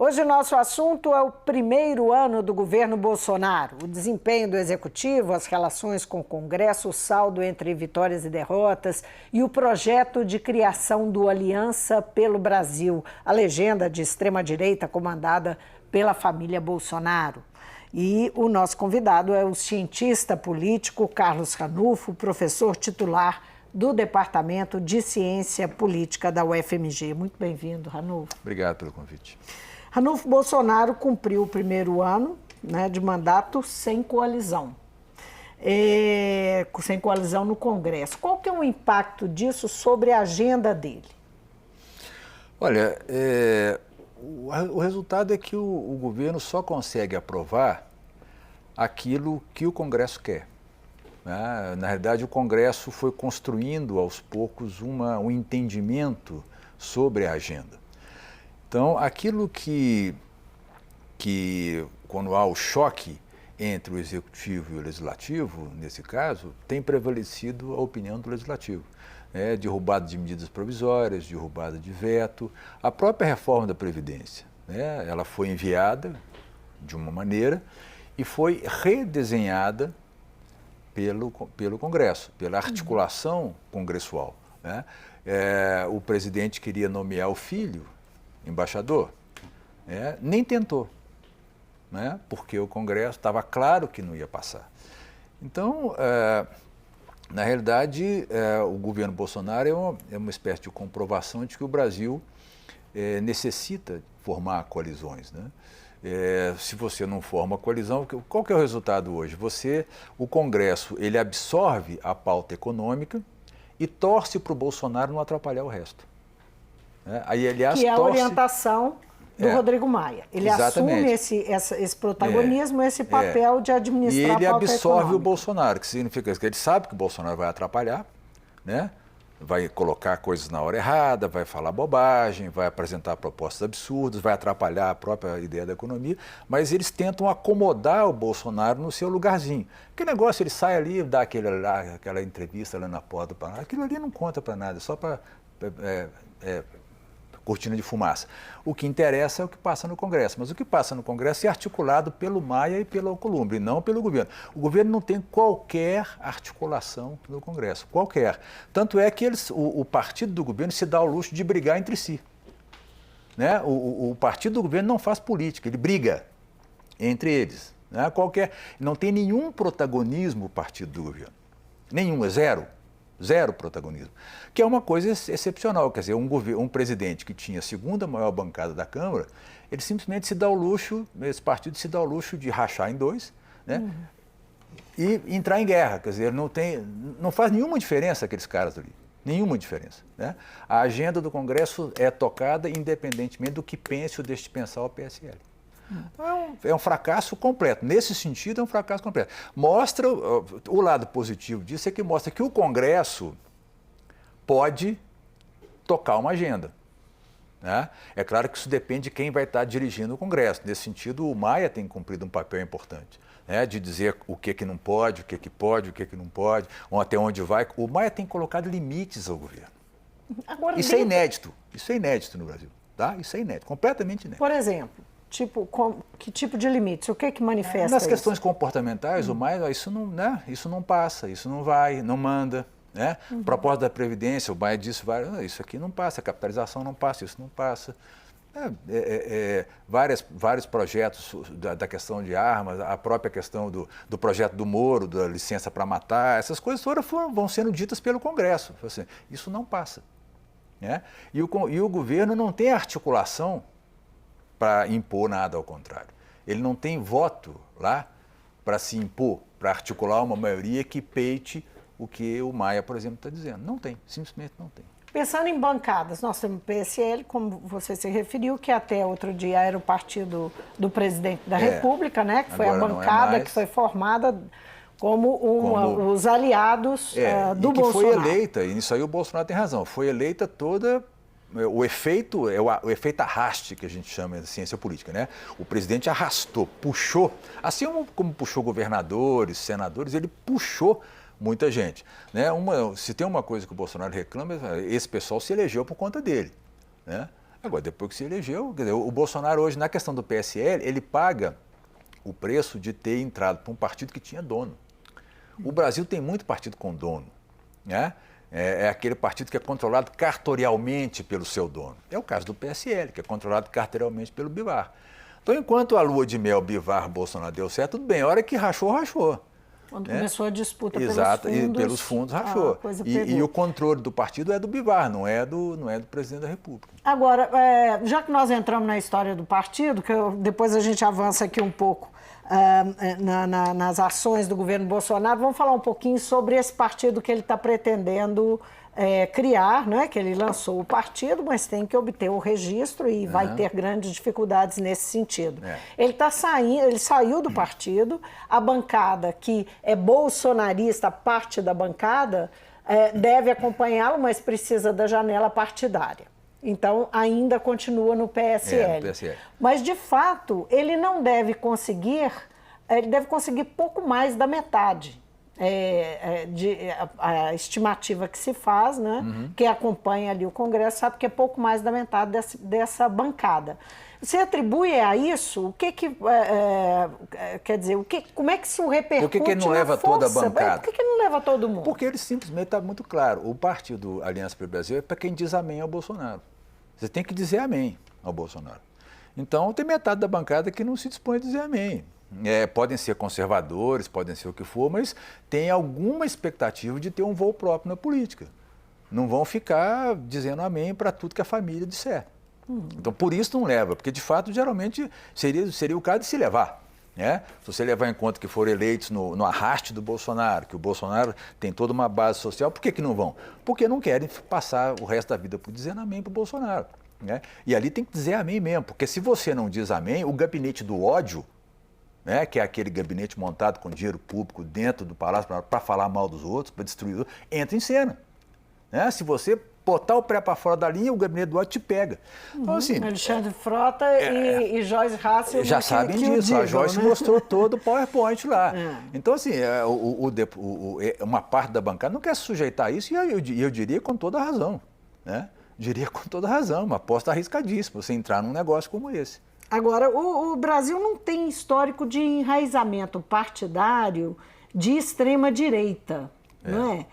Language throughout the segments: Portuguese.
Hoje o nosso assunto é o primeiro ano do governo Bolsonaro, o desempenho do executivo, as relações com o Congresso, o saldo entre vitórias e derrotas e o projeto de criação do Aliança pelo Brasil, a legenda de extrema-direita comandada pela família Bolsonaro. E o nosso convidado é o cientista político Carlos Ranulfo, professor titular do Departamento de Ciência Política da UFMG. Muito bem-vindo, Ranulfo. Obrigado pelo convite. Ranulfo, Bolsonaro cumpriu o primeiro ano, de mandato sem coalizão. Sem coalizão no Congresso. Qual que é o impacto disso sobre a agenda dele? Olha, o resultado é que o governo só consegue aprovar aquilo que o Congresso quer. Né? Na realidade, o Congresso foi construindo aos poucos um entendimento sobre a agenda. Então, aquilo que quando há o choque entre o Executivo e o Legislativo, nesse caso, tem prevalecido a opinião do Legislativo. Derrubada de medidas provisórias, derrubada de veto, a própria reforma da Previdência. Ela foi enviada de uma maneira e foi redesenhada pelo Congresso, pela articulação congressual. O presidente queria nomear o filho embaixador, nem tentou, porque o Congresso estava claro que não ia passar. Então, na realidade, o governo Bolsonaro é uma espécie de comprovação de que o Brasil necessita formar coalizões. Se você não forma coalizão, qual que é o resultado hoje? O Congresso, ele absorve a pauta econômica e torce para o Bolsonaro não atrapalhar o resto. Aí, aliás, que é a orientação do Rodrigo Maia. Ele exatamente. assume esse protagonismo, esse papel de administrar a pauta econômica. E ele absorve o Bolsonaro, que significa que ele sabe que o Bolsonaro vai atrapalhar, vai colocar coisas na hora errada, vai falar bobagem, vai apresentar propostas absurdas, vai atrapalhar a própria ideia da economia, mas eles tentam acomodar o Bolsonaro no seu lugarzinho. Que negócio, ele sai ali e dá aquela entrevista lá na porta do Planalto, aquilo ali não conta para nada, só para cortina de fumaça. O que interessa é o que passa no Congresso, mas o que passa no Congresso é articulado pelo Maia e pelo Alcolumbre, e não pelo governo. O governo não tem qualquer articulação no Congresso, qualquer. Tanto é que o partido do governo se dá ao luxo de brigar entre si. O partido do governo não faz política, ele briga entre eles. Não tem nenhum protagonismo o partido do governo. Nenhum, é zero. Zero protagonismo, que é uma coisa excepcional. Quer dizer, um presidente que tinha a segunda maior bancada da Câmara, ele simplesmente se dá ao luxo, esse partido se dá ao luxo de rachar em dois, e entrar em guerra. Quer dizer, não faz nenhuma diferença aqueles caras ali, nenhuma diferença. A agenda do Congresso é tocada independentemente do que pense ou deixe de pensar o PSL. É um fracasso completo. Nesse sentido, é um fracasso completo. Mostra, o lado positivo disso é que mostra que o Congresso pode tocar uma agenda. É claro que isso depende de quem vai estar dirigindo o Congresso. Nesse sentido, o Maia tem cumprido um papel importante, de dizer o que não pode, o que pode, o que não pode, até onde vai. O Maia tem colocado limites ao governo. Agora, isso é inédito. Isso é inédito no Brasil. Isso é inédito, completamente inédito. Por exemplo, que tipo de limites? O que manifesta nas questões comportamentais, o Maia, isso não passa, isso não vai, não manda. Proposta da Previdência, o Maia disse, isso aqui não passa, a capitalização não passa, isso não passa. Vários projetos da questão de armas, a própria questão do projeto do Moro, da licença para matar, essas coisas todas vão sendo ditas pelo Congresso. Assim, isso não passa. E o governo não tem articulação para impor nada, ao contrário. Ele não tem voto lá para se impor, para articular uma maioria que peite o que o Maia, por exemplo, está dizendo. Não tem, simplesmente não tem. Pensando em bancadas, nós temos o PSL, como você se referiu, que até outro dia era o partido do presidente da República, que foi a bancada que foi formada como os aliados do Bolsonaro. Foi eleita, e nisso aí o Bolsonaro tem razão, foi eleita toda. O efeito arraste, que a gente chama de ciência política, O presidente arrastou, puxou, assim como puxou governadores, senadores, ele puxou muita gente. Se tem uma coisa que o Bolsonaro reclama, esse pessoal se elegeu por conta dele. Agora, depois que se elegeu, quer dizer, o Bolsonaro hoje, na questão do PSL, ele paga o preço de ter entrado para um partido que tinha dono. O Brasil tem muito partido com dono, né? É aquele partido que é controlado cartorialmente pelo seu dono. É o caso do PSL, que é controlado cartorialmente pelo Bivar. Então, enquanto a lua de mel Bivar-Bolsonaro deu certo, tudo bem. A hora que rachou, rachou. Quando começou a disputa Exato, pelos fundos, rachou. E o controle do partido é do Bivar, não é do presidente da República. Agora, já que nós entramos na história do partido, depois a gente avança aqui um pouco nas ações do governo Bolsonaro, vamos falar um pouquinho sobre esse partido que ele está pretendendo criar, né? Que ele lançou o partido, mas tem que obter o registro e vai ter grandes dificuldades nesse sentido. Ele saiu do partido, a bancada que é bolsonarista, parte da bancada, deve acompanhá-lo, mas precisa da janela partidária. Então, ainda continua no PSL. PSL. Mas, de fato, ele não deve conseguir, ele deve conseguir pouco mais da metade. A estimativa que se faz, né? Quem acompanha ali o Congresso sabe que é pouco mais da metade dessa bancada. Você atribui a isso? O que quer dizer, como é que isso repercute Por que ele não leva toda a bancada? Por que ele não leva todo mundo? Porque ele simplesmente está muito claro. O partido Aliança pelo Brasil é para quem diz amém ao Bolsonaro. Você tem que dizer amém ao Bolsonaro. Então, tem metade da bancada que não se dispõe a dizer amém. Podem ser conservadores, podem ser o que for, mas tem alguma expectativa de ter um voo próprio na política. Não vão ficar dizendo amém para tudo que a família disser. Então, por isso não leva, porque de fato, geralmente, seria o caso de se levar. Né? Se você levar em conta que foram eleitos no arraste do Bolsonaro, que o Bolsonaro tem toda uma base social, por que não vão? Porque não querem passar o resto da vida por dizendo amém para o Bolsonaro. Né? E ali tem que dizer amém mesmo, porque se você não diz amém, o gabinete do ódio, né, que é aquele gabinete montado com dinheiro público dentro do palácio para falar mal dos outros, para destruir os outros, entra em cena. Né? Se você botar o pé para fora da linha, o gabinete do ódio te pega. Então, assim, Alexandre Frota e Joyce Hasselmann já sabem disso, a Joyce mostrou todo o PowerPoint lá. Então, assim, uma parte da bancada não quer se sujeitar a isso, e eu diria com toda a razão. Né? Diria com toda a razão, uma aposta arriscadíssima, você entrar num negócio como esse. Agora, o Brasil não tem histórico de enraizamento partidário de extrema-direita, não é?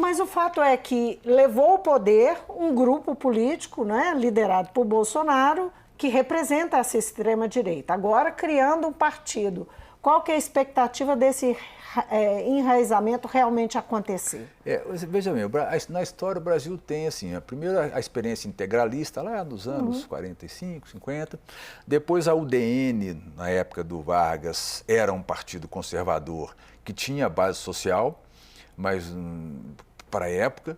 Mas o fato é que levou ao poder um grupo político, né, liderado por Bolsonaro, que representa essa extrema-direita. Agora, criando um partido. Qual que é a expectativa desse enraizamento realmente acontecer? Veja bem, na história o Brasil tem assim, primeiro a experiência integralista lá nos anos 45, 50, depois a UDN, na época do Vargas, era um partido conservador que tinha base social, mas para a época.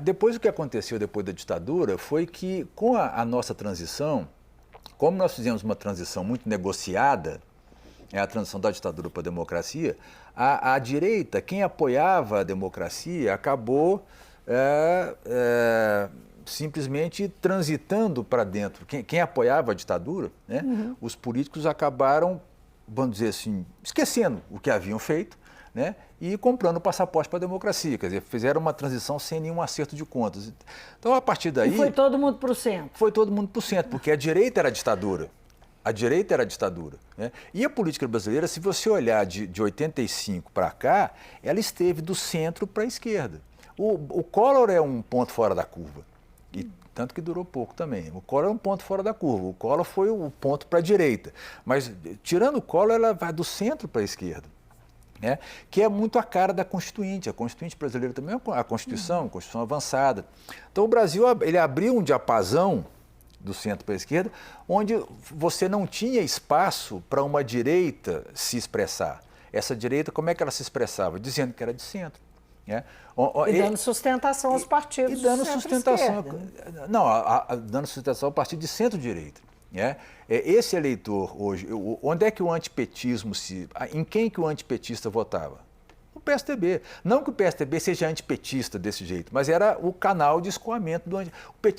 Depois o que aconteceu depois da ditadura foi que com a nossa transição, como nós fizemos uma transição muito negociada, a transição da ditadura para a democracia, a direita, quem apoiava a democracia, acabou simplesmente transitando para dentro. Quem apoiava a ditadura, né, os políticos acabaram, vamos dizer assim, esquecendo o que haviam feito, né, e comprando passaporte para a democracia. Quer dizer, fizeram uma transição sem nenhum acerto de contas. Então, a partir daí... E foi todo mundo para o centro. Foi todo mundo para o centro, porque a direita era a ditadura. A direita era a ditadura. Né? E a política brasileira, se você olhar de 85 para cá, ela esteve do centro para a esquerda. O Collor é um ponto fora da curva, e tanto que durou pouco também. O Collor é um ponto fora da curva, o Collor foi o ponto para a direita. Mas, tirando o Collor, ela vai do centro para a esquerda. Né? Que é muito a cara da Constituinte. A Constituinte brasileira também é a Constituição avançada. Então, o Brasil ele abriu um diapasão do centro para a esquerda, onde você não tinha espaço para uma direita se expressar. Essa direita, como é que ela se expressava? Dizendo que era de centro. Né? E dando sustentação aos partidos e dando sustentação, não, dando sustentação ao partido de centro-direita. Né? Esse eleitor hoje, onde é que o antipetismo em quem que o antipetista votava? No PSDB. Não que o PSDB seja antipetista desse jeito, mas era o canal de escoamento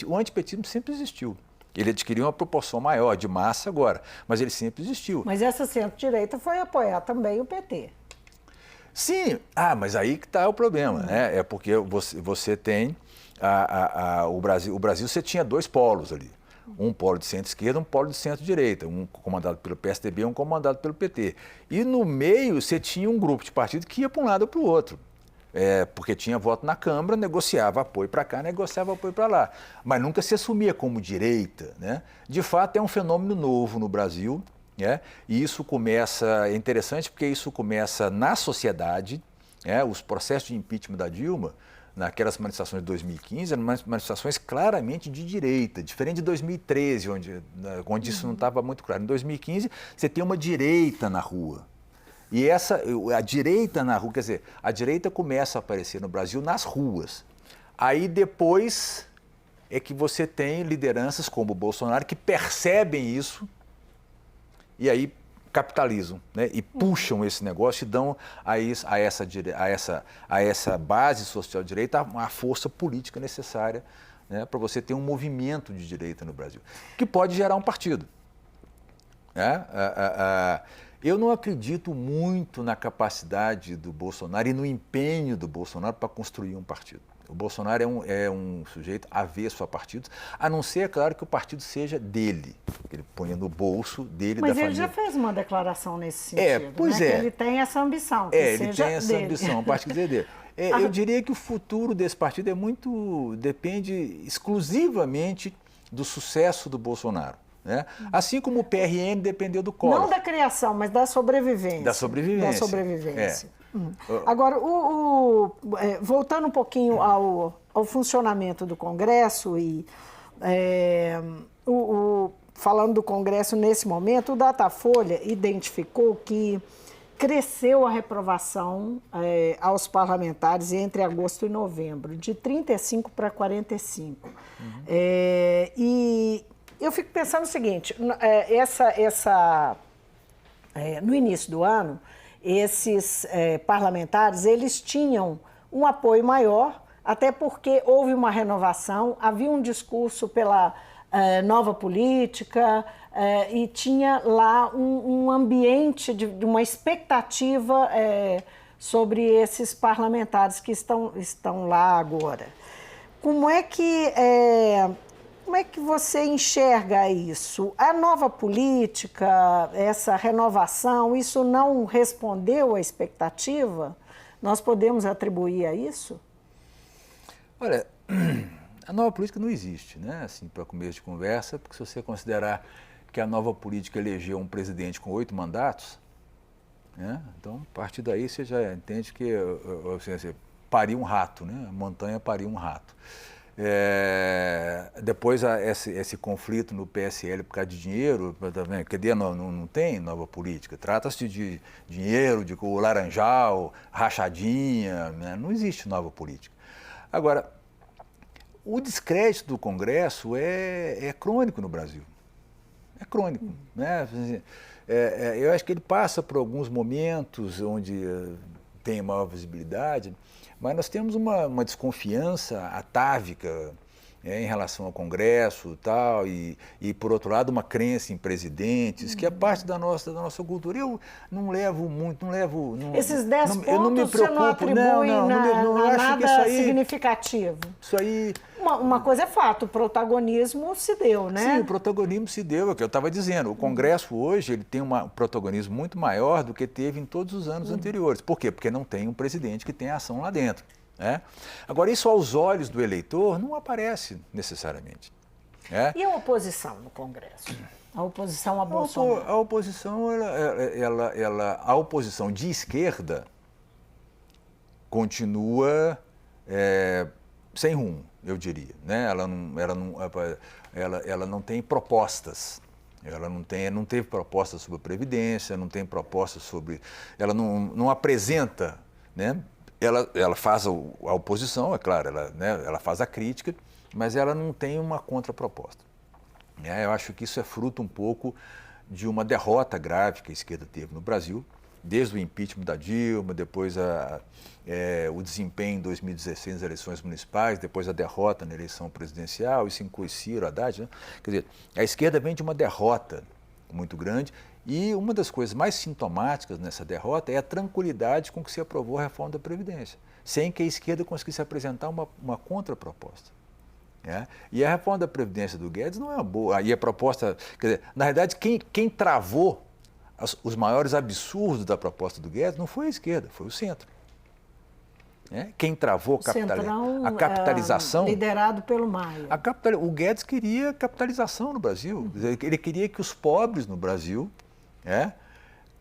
o antipetismo sempre existiu. Ele adquiriu uma proporção maior de massa agora, mas ele sempre existiu. Mas essa centro-direita foi apoiar também o PT. Sim, mas aí que está o problema, né? É porque você tem o Brasil você tinha dois polos ali. Um polo de centro-esquerda, um polo de centro-direita, um comandado pelo PSDB, um comandado pelo PT. E no meio você tinha um grupo de partido que ia para um lado ou para o outro. Porque tinha voto na Câmara, negociava apoio para cá, negociava apoio para lá. Mas nunca se assumia como direita, né? De fato, é um fenômeno novo no Brasil, né? E isso é interessante porque isso começa na sociedade, os processos de impeachment da Dilma, naquelas manifestações de 2015, eram manifestações claramente de direita, diferente de 2013, onde isso não estava muito claro. Em 2015, você tem uma direita na rua. E a direita na rua, quer dizer, a direita começa a aparecer no Brasil nas ruas. Aí depois é que você tem lideranças como o Bolsonaro que percebem isso e aí capitalizam, né? E puxam esse negócio e dão a essa base social-direita a força política necessária, né, para você ter um movimento de direita no Brasil, que pode gerar um partido. Né? Eu não acredito muito na capacidade do Bolsonaro e no empenho do Bolsonaro para construir um partido. O Bolsonaro é um sujeito avesso a partidos, a não ser, é claro, que o partido seja dele, que ele ponha no bolso dele, mas da família. Mas ele já fez uma declaração nesse sentido, pois né? Que ele tem essa ambição, que ele seja tem essa dele. ambição, a partido dele. Eu diria que o futuro desse partido depende exclusivamente do sucesso do Bolsonaro. Né? Assim como o PRN dependeu do Collor. Não da criação, mas da sobrevivência. Da sobrevivência. Da sobrevivência. Agora, voltando um pouquinho ao funcionamento do Congresso e falando do Congresso nesse momento, o Datafolha identificou que cresceu a reprovação aos parlamentares entre agosto e novembro, de 35 para 45. E eu fico pensando o seguinte, no início do ano, esses parlamentares, eles tinham um apoio maior, até porque houve uma renovação, havia um discurso pela nova política e tinha lá um ambiente de uma expectativa sobre esses parlamentares que estão lá agora. Como é que você enxerga isso? A nova política, essa renovação, isso não respondeu à expectativa? Nós podemos atribuir a isso? Olha, a nova política não existe, né? Assim, para começo de conversa, porque se você considerar que a nova política elegeu um presidente com 8 mandatos, né? Então, a partir daí você já entende que você pariu um rato, né? A montanha pariu um rato. Depois esse conflito no PSL por causa de dinheiro, cadê? Não tem nova política, trata-se de dinheiro, de laranjal, rachadinha, né? Não existe nova política. Agora, o descrédito do Congresso é crônico no Brasil, é crônico, né? Eu acho que ele passa por alguns momentos onde tem maior visibilidade, mas nós temos uma desconfiança atávica em relação ao Congresso tal, e, por outro lado, uma crença em presidentes, que é parte da nossa cultura. Eu não levo muito, Esses 10 pontos eu não me preocupo, você não atribui nada significativo? Isso aí... Uma coisa é fato, o protagonismo se deu, né? Sim, o protagonismo se deu, é o que eu estava dizendo. O Congresso hoje ele tem um protagonismo muito maior do que teve em todos os anos anteriores. Por quê? Porque não tem um presidente que tenha ação lá dentro. Né? Agora, isso aos olhos do eleitor não aparece necessariamente. Né? E a oposição no Congresso? A oposição a Bolsonaro? A oposição, a oposição de esquerda continua sem rumo, eu diria. Né? Ela não tem propostas. Ela não teve propostas sobre a Previdência, não tem propostas sobre... Ela não apresenta... Né? Ela faz a oposição, é claro, ela faz a crítica, mas ela não tem uma contraproposta. Eu acho que isso é fruto um pouco de uma derrota grave que a esquerda teve no Brasil, desde o impeachment da Dilma, depois o desempenho em 2016 nas eleições municipais, depois a derrota na eleição presidencial, isso inclui Ciro, Haddad. Né? Quer dizer, a esquerda vem de uma derrota muito grande. E uma das coisas mais sintomáticas nessa derrota é a tranquilidade com que se aprovou a reforma da Previdência, sem que a esquerda conseguisse apresentar uma contraproposta. E a reforma da Previdência do Guedes não é uma boa. E a proposta, quer dizer, na realidade, quem travou os maiores absurdos da proposta do Guedes não foi a esquerda, foi o centro. Quem travou a capitalização... liderado pelo Maia. O Guedes queria capitalização no Brasil. Ele queria que os pobres no Brasil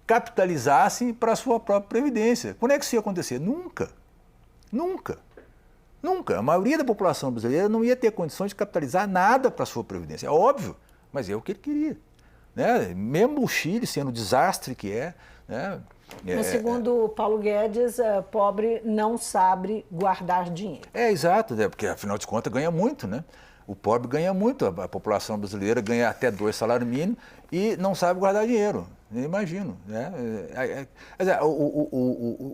capitalizassem para a sua própria previdência. Quando é que isso ia acontecer? Nunca. Nunca. Nunca. A maioria da população brasileira não ia ter condições de capitalizar nada para a sua previdência. É óbvio, mas é o que ele queria. Mesmo o Chile sendo o desastre que é... Mas segundo o Paulo Guedes, pobre não sabe guardar dinheiro. Exato, porque afinal de contas ganha muito, né? O pobre ganha muito, a população brasileira ganha até 2 salários mínimos e não sabe guardar dinheiro, eu imagino.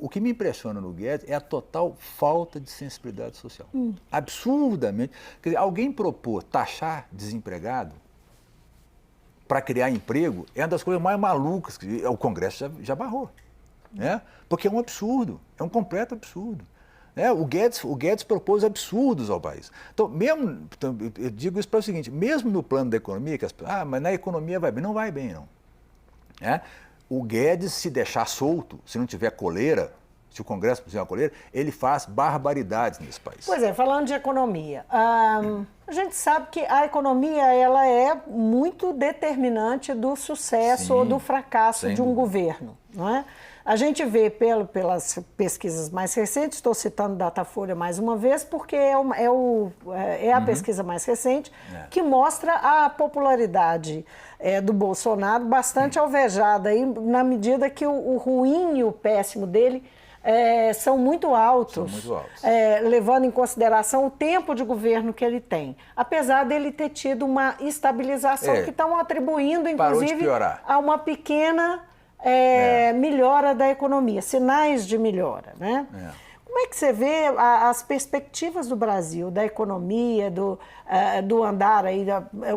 O que me impressiona no Guedes é a total falta de sensibilidade social. Absurdamente. Quer dizer, alguém propor taxar desempregado para criar emprego é uma das coisas mais malucas que o Congresso já barrou. Porque é um absurdo, é um completo absurdo. O Guedes propôs absurdos ao país. Então, eu digo isso para o seguinte, mesmo no plano da economia, mas na economia vai bem, não vai bem, não. O Guedes, se deixar solto, se não tiver coleira, se o Congresso puser uma coleira, ele faz barbaridades nesse país. Pois é, falando de economia, a gente sabe que a economia ela é muito determinante do sucesso ou do fracasso de um governo, não é? A gente vê pelas pesquisas mais recentes, estou citando Datafolha mais uma vez, porque é a pesquisa mais recente, que mostra a popularidade do Bolsonaro bastante alvejada, aí, na medida que o ruim e o péssimo dele são muito altos, levando em consideração o tempo de governo que ele tem. Apesar dele ter tido uma estabilização que estão atribuindo, inclusive, a uma pequena... melhora da economia, sinais de melhora, né? Como é que você vê as perspectivas do Brasil, da economia, do andar aí,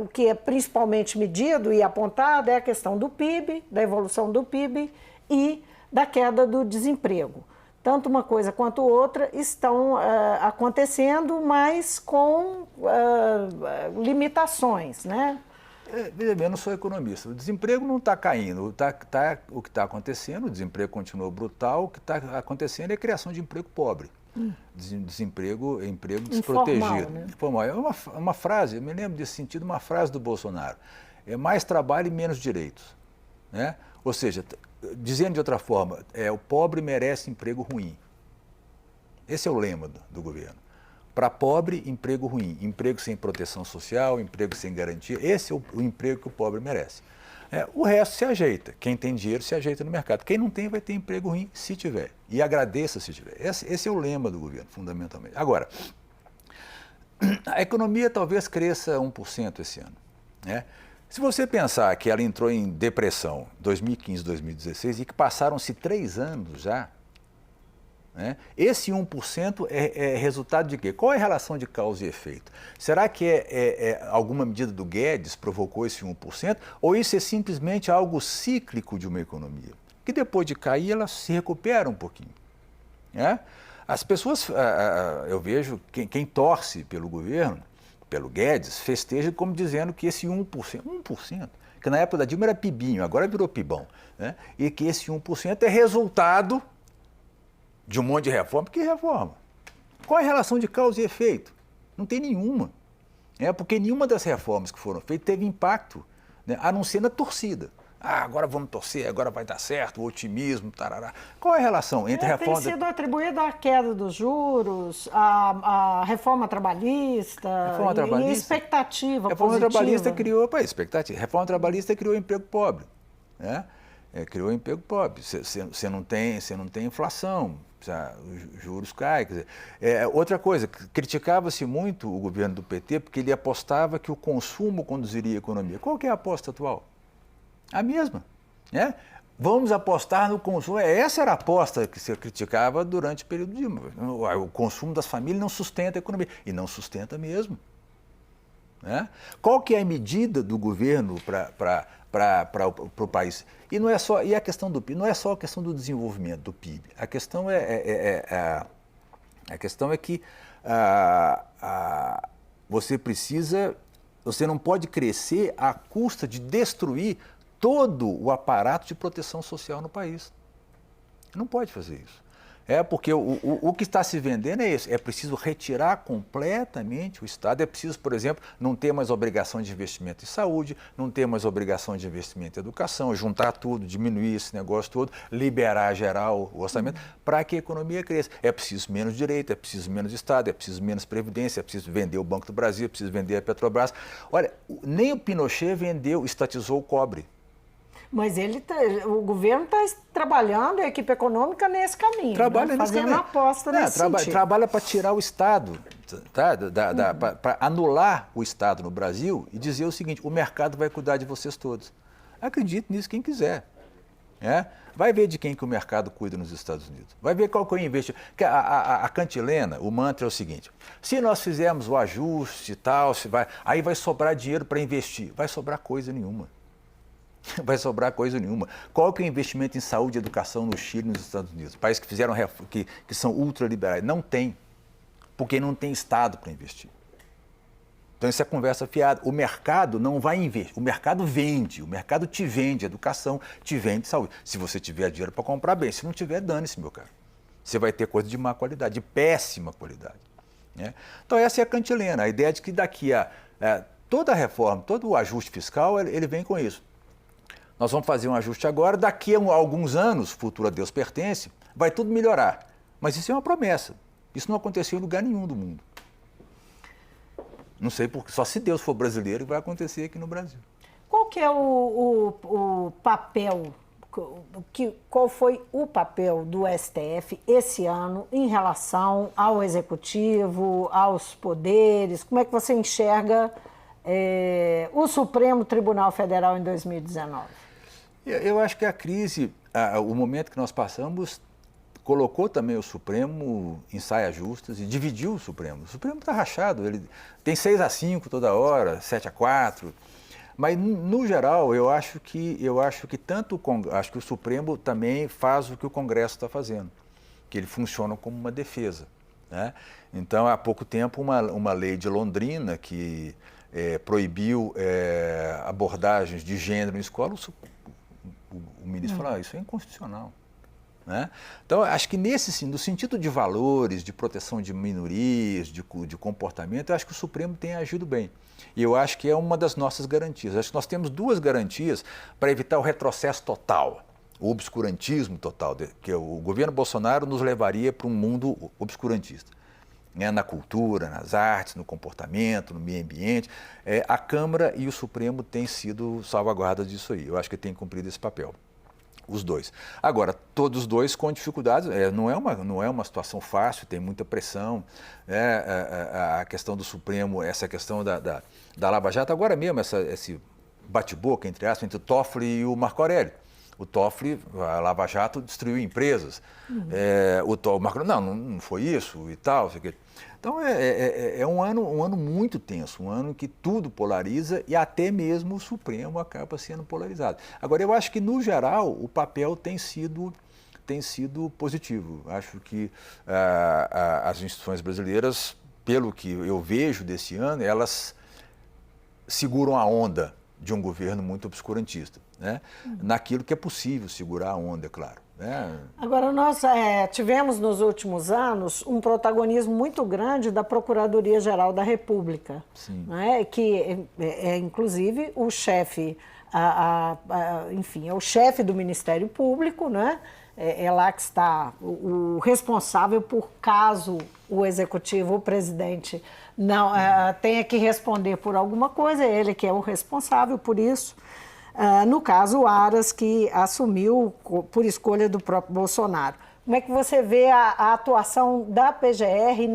o que é principalmente medido e apontado é a questão do PIB, da evolução do PIB e da queda do desemprego. Tanto uma coisa quanto outra estão acontecendo, mas com limitações, né? Veja bem, eu não sou economista. O desemprego não está caindo. O que está acontecendo, o desemprego continua brutal, o que está acontecendo é a criação de emprego pobre. Emprego desprotegido. Informal, né? É uma frase, eu me lembro desse sentido, uma frase do Bolsonaro. É mais trabalho e menos direitos. Ou seja, dizendo de outra forma, o pobre merece emprego ruim. Esse é o lema do governo. Para pobre, emprego ruim, emprego sem proteção social, emprego sem garantia, esse é o emprego que o pobre merece. O resto se ajeita, quem tem dinheiro se ajeita no mercado, quem não tem vai ter emprego ruim se tiver, e agradeça se tiver. Esse é o lema do governo, fundamentalmente. Agora, a economia talvez cresça 1% esse ano. Se você pensar que ela entrou em depressão 2015, 2016 e que passaram-se 3 anos já, esse 1% é resultado de quê? Qual é a relação de causa e efeito? Será que alguma medida do Guedes provocou esse 1%? Ou isso é simplesmente algo cíclico de uma economia? Que depois de cair, ela se recupera um pouquinho. As pessoas, eu vejo, quem torce pelo governo, pelo Guedes, festeja como dizendo que esse 1%, que na época da Dilma era pibinho, agora virou pibão, e que esse 1% é resultado de um monte de reforma. Que reforma? Qual é a relação de causa e efeito? Não tem nenhuma. Porque nenhuma das reformas que foram feitas teve impacto, a não ser na torcida. Agora vamos torcer, agora vai dar certo, o otimismo, tarará. Qual é a relação entre a reforma... Tem sido atribuída a queda dos juros, a reforma trabalhista, e expectativa Reforma positiva. Trabalhista criou... expectativa. Reforma trabalhista criou emprego pobre. Criou emprego pobre. Você não tem inflação, os juros caem. Quer dizer, outra coisa, criticava-se muito o governo do PT porque ele apostava que o consumo conduziria a economia. Qual que é a aposta atual? A mesma. Vamos apostar no consumo. Essa era a aposta que se criticava durante o período de Dilma. O consumo das famílias não sustenta a economia. E não sustenta mesmo. Né? Qual que é a medida do governo para o país? E não é só, e a questão do PIB, não é só a questão do desenvolvimento do PIB. A questão é que você não pode crescer à custa de destruir todo o aparato de proteção social no país. Não pode fazer isso. Porque o que está se vendendo é isso. É preciso retirar completamente o Estado. É preciso, por exemplo, não ter mais obrigação de investimento em saúde, não ter mais obrigação de investimento em educação, juntar tudo, diminuir esse negócio todo, liberar geral o orçamento, para que a economia cresça. É preciso menos direito, é preciso menos Estado, é preciso menos Previdência, é preciso vender o Banco do Brasil, é preciso vender a Petrobras. Olha, nem o Pinochet vendeu, estatizou o cobre. Mas o governo está trabalhando, a equipe econômica, nesse caminho, fazendo aposta nesse sentido. Trabalha para tirar o Estado, para anular o Estado no Brasil e dizer o seguinte, o mercado vai cuidar de vocês todos. Acredite nisso quem quiser. Vai ver de quem que o mercado cuida nos Estados Unidos. Vai ver qual que é o investimento. A cantilena, o mantra é o seguinte, se nós fizermos o ajuste e tal, aí vai sobrar dinheiro para investir. Vai sobrar coisa nenhuma. Vai sobrar coisa nenhuma. Qual que é o investimento em saúde e educação no Chile e nos Estados Unidos? Países que são ultraliberais. Não tem, porque não tem Estado para investir. Então isso é conversa fiada. O mercado não vai investir, o mercado vende, o mercado te vende educação, te vende saúde. Se você tiver dinheiro para comprar, bem. Se não tiver, dane-se, meu caro. Você vai ter coisa de má qualidade, de péssima qualidade. Então essa é a cantilena, a ideia de que daqui a toda a reforma, todo o ajuste fiscal, ele vem com isso. Nós vamos fazer um ajuste agora, daqui a alguns anos, futuro a Deus pertence, vai tudo melhorar. Mas isso é uma promessa. Isso não aconteceu em lugar nenhum do mundo. Não sei porque, só se Deus for brasileiro vai acontecer aqui no Brasil. Qual que é o papel, qual foi o papel do STF esse ano em relação ao Executivo, aos poderes? Como é que você enxerga o Supremo Tribunal Federal em 2019? Eu acho que a crise, o momento que nós passamos, colocou também o Supremo em saias justas e dividiu o Supremo. O Supremo está rachado, ele tem 6-5 toda hora, 7-4. Mas, no geral, eu acho que acho que o Supremo também faz o que o Congresso está fazendo, que ele funciona como uma defesa. Então, há pouco tempo, uma lei de Londrina que proibiu abordagens de gênero em escola, o ministro falou, isso é inconstitucional. Então, acho que no sentido de valores, de proteção de minorias, de comportamento, eu acho que o Supremo tem agido bem. E eu acho que é uma das nossas garantias. Acho que nós temos duas garantias para evitar o retrocesso total, o obscurantismo total, que o governo Bolsonaro nos levaria para um mundo obscurantista. Na cultura, nas artes, no comportamento, no meio ambiente. A Câmara e o Supremo têm sido salvaguardas disso aí. Eu acho que têm cumprido esse papel. Os dois. Agora, todos os dois com dificuldades, não é uma situação fácil, tem muita pressão, a questão do Supremo, essa questão da Lava Jato, agora mesmo, esse bate-boca, entre aspas, entre o Toffoli e o Marco Aurélio. O Toffoli, a Lava Jato destruiu empresas, o Marco Aurélio, não foi isso e tal, sei o quê. Então, é um ano muito tenso, um ano em que tudo polariza e até mesmo o Supremo acaba sendo polarizado. Agora, eu acho que, no geral, o papel tem sido positivo. Acho que as instituições brasileiras, pelo que eu vejo desse ano, elas seguram a onda de um governo muito obscurantista, naquilo que é possível segurar a onda, é claro. Agora, nós tivemos nos últimos anos um protagonismo muito grande da Procuradoria-Geral da República, que inclusive o chefe, enfim, é o chefe do Ministério Público, é lá que está o responsável por caso o Executivo, o presidente, não tenha que responder por alguma coisa, ele que é o responsável por isso. No caso, o Aras, que assumiu por escolha do próprio Bolsonaro. Como é que você vê a atuação da PGR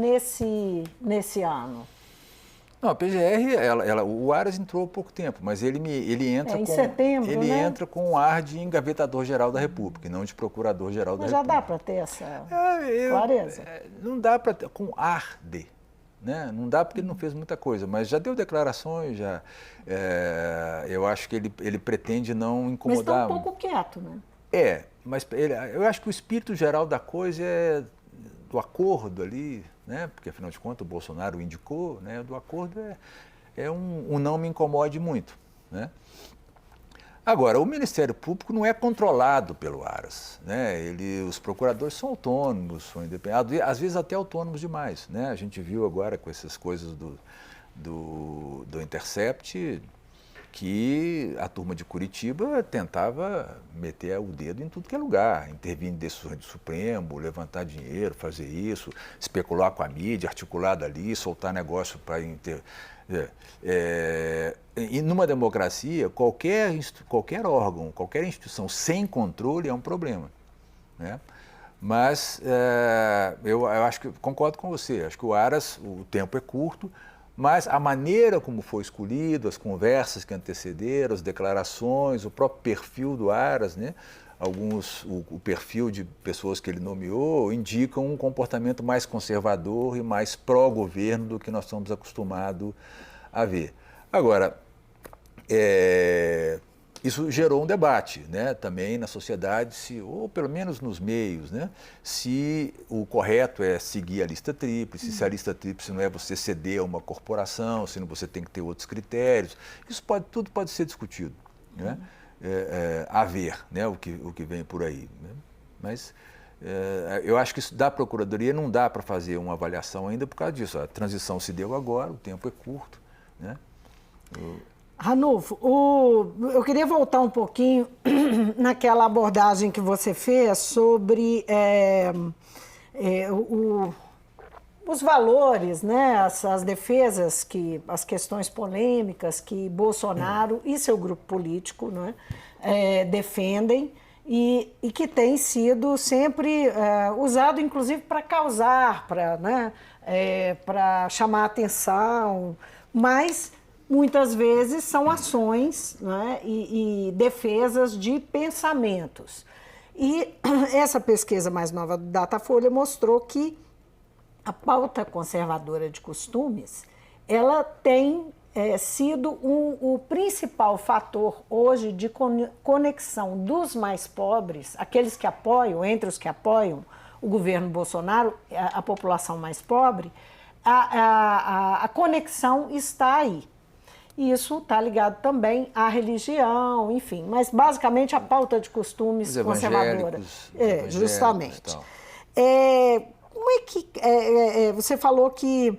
nesse ano? Não, a PGR, o Aras entrou há pouco tempo, mas ele entra em setembro, ele entra com um ar de engavetador-geral da República, e não de procurador-geral da República. Mas já dá para ter essa clareza? Não dá para ter, com ar de. né? Não dá porque ele não fez muita coisa, mas já deu declarações, eu acho que ele pretende não incomodar. Mas está um pouco quieto, né? Mas eu acho que o espírito geral da coisa é do acordo ali, né? Porque afinal de contas o Bolsonaro o indicou, né? Do acordo um não me incomode muito, né? Agora, o Ministério Público não é controlado pelo Aras, né? Os procuradores são autônomos, são independentes, às vezes até autônomos demais, né? A gente viu agora com essas coisas do Intercept que a turma de Curitiba tentava meter o dedo em tudo que é lugar, intervir em decisões do Supremo, levantar dinheiro, fazer isso, especular com a mídia, articular dali, soltar negócio para e numa democracia, qualquer órgão, qualquer instituição sem controle é um problema, né? Mas eu acho que concordo com você, acho que o Aras, o tempo é curto, mas a maneira como foi escolhido, as conversas que antecederam, as declarações, o próprio perfil do Aras, né? O perfil de pessoas que ele nomeou indicam um comportamento mais conservador e mais pró-governo do que nós estamos acostumados a ver. Agora, isso gerou um debate, né, também na sociedade, ou pelo menos nos meios, né, se o correto é seguir a lista tríplice, se a lista tríplice não é você ceder a uma corporação, se não você tem que ter outros critérios. Isso tudo pode ser discutido, né? A ver, né, o que vem por aí, né? Mas eu acho que isso da Procuradoria não dá para fazer uma avaliação ainda por causa disso. A transição se deu agora, o tempo é curto, né? Ranulfo, eu queria voltar um pouquinho naquela abordagem que você fez sobre os valores, né, as defesas, as questões polêmicas que Bolsonaro e seu grupo político, né, defendem e que tem sido sempre usado, inclusive, para causar, para chamar atenção, mas muitas vezes são ações, né, e defesas de pensamentos. E essa pesquisa mais nova do Datafolha mostrou que a pauta conservadora de costumes, ela tem sido o principal fator hoje de conexão dos mais pobres, aqueles que apoiam, entre os que apoiam o governo Bolsonaro, a população mais pobre, a conexão está aí. Isso está ligado também à religião, enfim, mas basicamente a pauta de costumes conservadora. Justamente. Como é que você falou que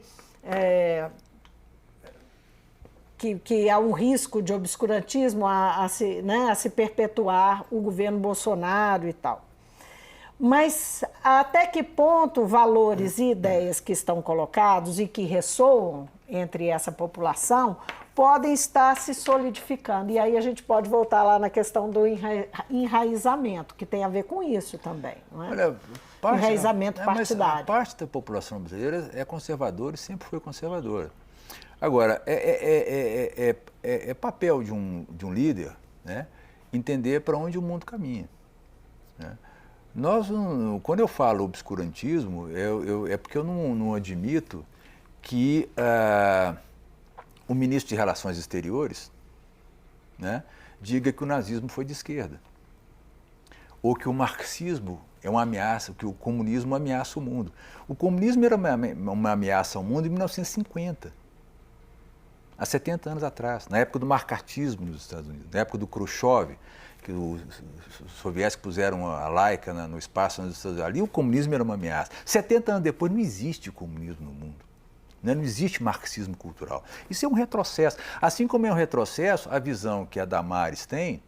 há um risco de obscurantismo a se perpetuar o governo Bolsonaro e tal. Mas até que ponto valores e ideias que estão colocados e que ressoam entre essa população podem estar se solidificando? E aí a gente pode voltar lá na questão do enraizamento, que tem a ver com isso também, não é? Olha, enraizamento partidário. A parte da população brasileira é conservadora e sempre foi conservadora. Agora, é papel de um líder, né, entender para onde o mundo caminha, né? Quando eu falo obscurantismo, é porque eu não admito que o ministro de Relações Exteriores, né, diga que o nazismo foi de esquerda, ou que o marxismo é uma ameaça, que o comunismo ameaça o mundo. O comunismo era uma ameaça ao mundo em 1950, há 70 anos atrás, na época do macartismo nos Estados Unidos, na época do Khrushchev, que os soviéticos puseram a laica no espaço nos Estados Unidos. Ali o comunismo era uma ameaça. 70 anos depois não existe comunismo no mundo. Não existe marxismo cultural. Isso é um retrocesso. Assim como é um retrocesso a visão que a Damares tem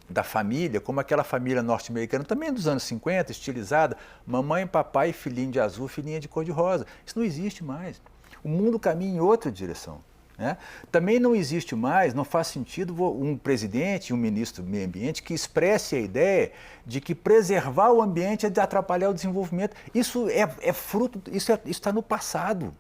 da família, como aquela família norte-americana, também dos anos 50, estilizada, mamãe, papai, filhinho de azul, filhinha de cor-de-rosa. Isso não existe mais. O mundo caminha em outra direção, né? Também não existe mais, não faz sentido um presidente e um ministro do meio ambiente que expresse a ideia de que preservar o ambiente é de atrapalhar o desenvolvimento. Isso isso está no passado.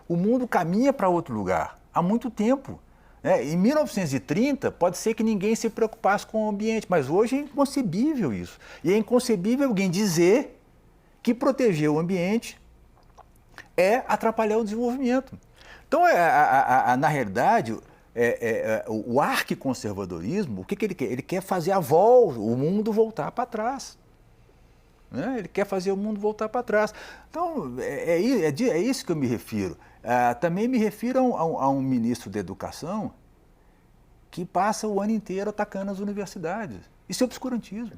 O mundo caminha para outro lugar há muito tempo, né? Em 1930, pode ser que ninguém se preocupasse com o ambiente, mas hoje é inconcebível isso. E é inconcebível alguém dizer que proteger o ambiente é atrapalhar o desenvolvimento. Então, na realidade, o arquiconservadorismo, o que ele quer? Ele quer fazer a volta, o mundo voltar para trás. Né? Ele quer fazer o mundo voltar para trás. Então, é isso que eu me refiro. Também me refiro a um ministro da Educação que passa o ano inteiro atacando as universidades. Isso é obscurantismo.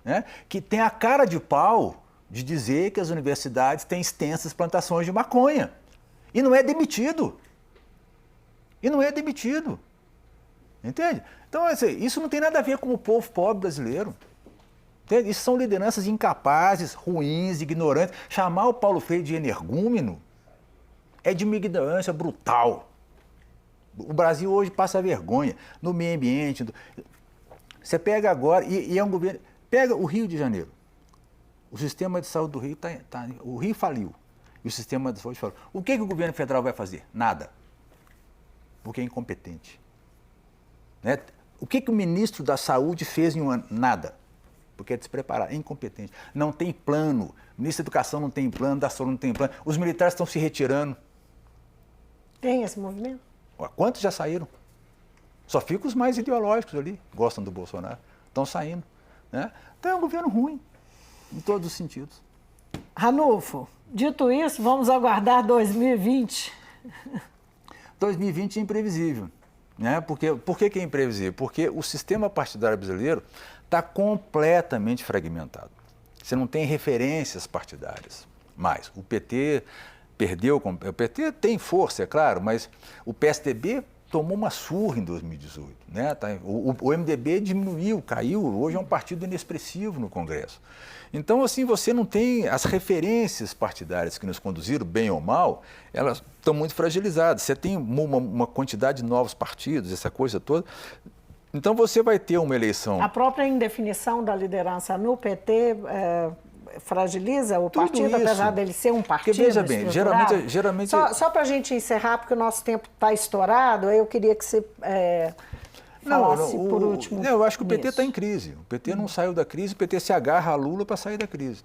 Né? Que tem a cara de pau de dizer que as universidades têm extensas plantações de maconha. E não é demitido. Entende? Então, isso não tem nada a ver com o povo pobre brasileiro. Entende? Isso são lideranças incapazes, ruins, ignorantes. Chamar o Paulo Freire de energúmeno é de uma ignorância brutal. O Brasil hoje passa vergonha no meio ambiente. Você pega agora, e é um governo... Pega o Rio de Janeiro. O sistema de saúde do Rio o Rio faliu. E o sistema de saúde falou. O que o governo federal vai fazer? Nada. Porque é incompetente. Né? O que o ministro da Saúde fez em um ano? Nada. Porque é despreparado, é incompetente. Não tem plano. O ministro da Educação não tem plano, da Saúde não tem plano. Os militares estão se retirando. Tem esse movimento? Quantos já saíram? Só ficam os mais ideológicos ali, gostam do Bolsonaro. Estão saindo. Né? Então é um governo ruim, em todos os sentidos. Ranulfo, dito isso, vamos aguardar 2020. 2020 é imprevisível. Né? Por que é imprevisível? Porque o sistema partidário brasileiro está completamente fragmentado. Você não tem referências partidárias mais. O PT perdeu, o PT tem força, é claro, mas o PSDB tomou uma surra em 2018. Né? O MDB diminuiu, caiu, hoje é um partido inexpressivo no Congresso. Então, assim, você não tem as referências partidárias que nos conduziram, bem ou mal, elas estão muito fragilizadas. Você tem uma quantidade de novos partidos, essa coisa toda. Então, você vai ter uma eleição... A própria indefinição da liderança no PT fragiliza o partido, isso, apesar dele ser um partido. Porque, veja bem, geralmente... Só para a gente encerrar, porque o nosso tempo está estourado, aí eu queria que você falasse por último. Eu acho que o PT está em crise. O PT não saiu da crise, o PT se agarra a Lula para sair da crise.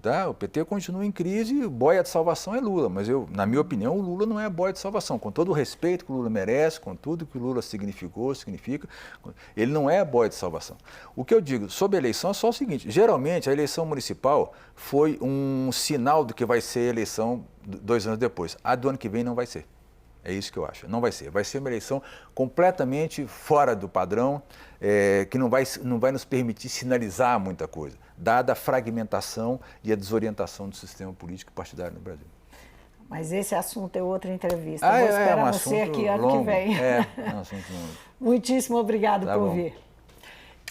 Tá? O PT continua em crise, o boia de salvação é Lula, mas na minha opinião, o Lula não é boia de salvação. Com todo o respeito que o Lula merece, com tudo que o Lula significa, ele não é boia de salvação. O que eu digo sobre a eleição é só o seguinte, geralmente a eleição municipal foi um sinal do que vai ser a eleição 2 anos depois. A do ano que vem não vai ser. É isso que eu acho. Não vai ser. Vai ser uma eleição completamente fora do padrão, que não vai nos permitir sinalizar muita coisa, dada a fragmentação e a desorientação do sistema político e partidário no Brasil. Mas esse assunto é outra entrevista. Vou esperar você aqui ano que vem. É um assunto longo. Muitíssimo obrigado por vir.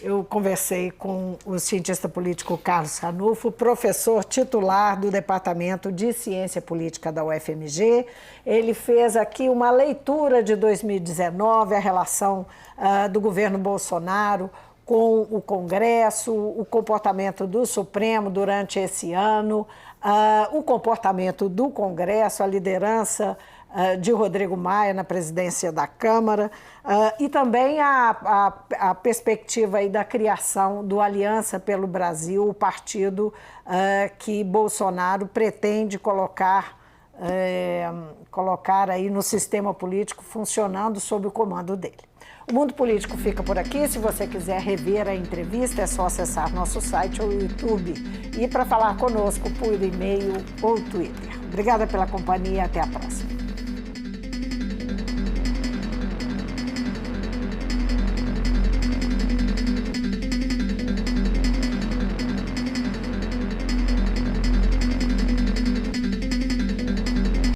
Eu conversei com o cientista político Carlos Ranulfo, professor titular do Departamento de Ciência Política da UFMG. Ele fez aqui uma leitura de 2019, a relação do governo Bolsonaro com o Congresso, o comportamento do Supremo durante esse ano, o comportamento do Congresso, a liderança de Rodrigo Maia na presidência da Câmara e também a perspectiva aí da criação do Aliança pelo Brasil, o partido que Bolsonaro pretende colocar aí no sistema político funcionando sob o comando dele. O Mundo Político fica por aqui. Se você quiser rever a entrevista, é só acessar nosso site ou YouTube. E para falar conosco por e-mail ou Twitter. Obrigada pela companhia e até a próxima.